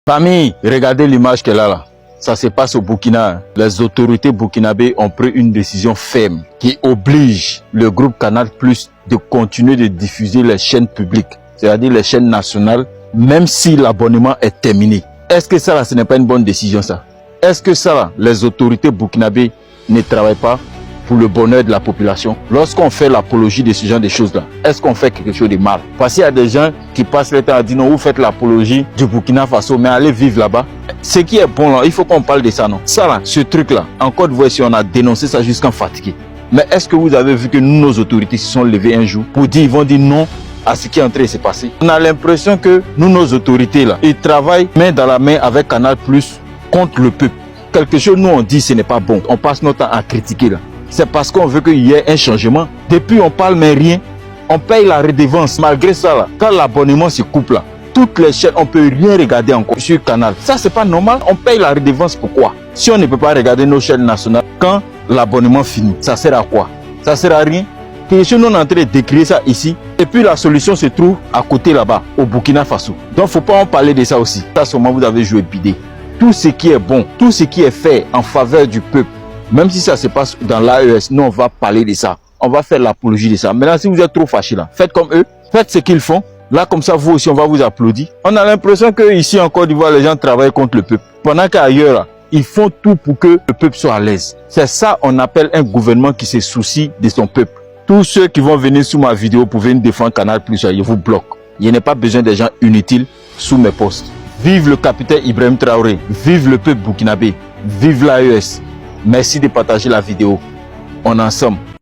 Famille, regardez l'image qu'elle a là. Ça se passe au Burkina. Les autorités burkinabées ont pris une décision ferme qui oblige le groupe Canal+ de continuer de diffuser les chaînes publiques, c'est-à-dire les chaînes nationales, même si l'abonnement est terminé. Est-ce que ça là, ce n'est pas une bonne décision ça? Est-ce que ça là, les autorités burkinabées ne travaillent pas pour le bonheur de la population? Lorsqu'on fait l'apologie de ce genre de choses-là, est-ce qu'on fait quelque chose de mal? Parce qu'il y a des gens qui passent le temps à dire non, vous faites l'apologie du Burkina Faso, mais allez vivre là-bas. Ce qui est bon là, il faut qu'on parle de ça, non? Ça là, ce truc-là, en Côte d'Ivoire, si on a dénoncé ça jusqu'en fatigué. Mais est-ce que vous avez vu que nous, nos autorités se sont levées un jour pour dire, ils vont dire non à ce qui est en train de se passer? On a l'impression que nous, nos autorités là, ils travaillent main dans la main avec Canal+ contre le peuple. Quelque chose, nous on dit ce n'est pas bon. On passe notre temps à critiquer là. C'est parce qu'on veut qu'il y ait un changement. Depuis on parle mais rien. On paye la redevance. Malgré ça là, quand l'abonnement se coupe là, toutes les chaînes, on peut rien regarder encore sur Canal. Ça c'est pas normal. On paye la redevance pourquoi? Si on ne peut pas regarder nos chaînes nationales, quand l'abonnement finit, ça sert à quoi? Ça sert à rien. Nous sommes en train de décrire ça ici. Et puis la solution se trouve à côté là-bas, au Burkina Faso. Donc faut pas en parler de ça aussi. Ça seulement vous avez joué bidé. Tout ce qui est bon, tout ce qui est fait en faveur du peuple, même si ça se passe dans l'AES, nous on va parler de ça. On va faire l'apologie de ça. Maintenant, si vous êtes trop fâchés là, faites comme eux, faites ce qu'ils font. Là, comme ça, vous aussi, on va vous applaudir. On a l'impression que ici en Côte d'Ivoire, les gens travaillent contre le peuple. Pendant qu'ailleurs, ils font tout pour que le peuple soit à l'aise. C'est ça, on appelle un gouvernement qui se soucie de son peuple. Tous ceux qui vont venir sous ma vidéo pour venir défendre Canal+, je vous bloque. Il n'y a pas besoin de gens inutiles sous mes postes. Vive le capitaine Ibrahim Traoré, vive le peuple burkinabé, vive l'AES. Merci de partager la vidéo. On est ensemble.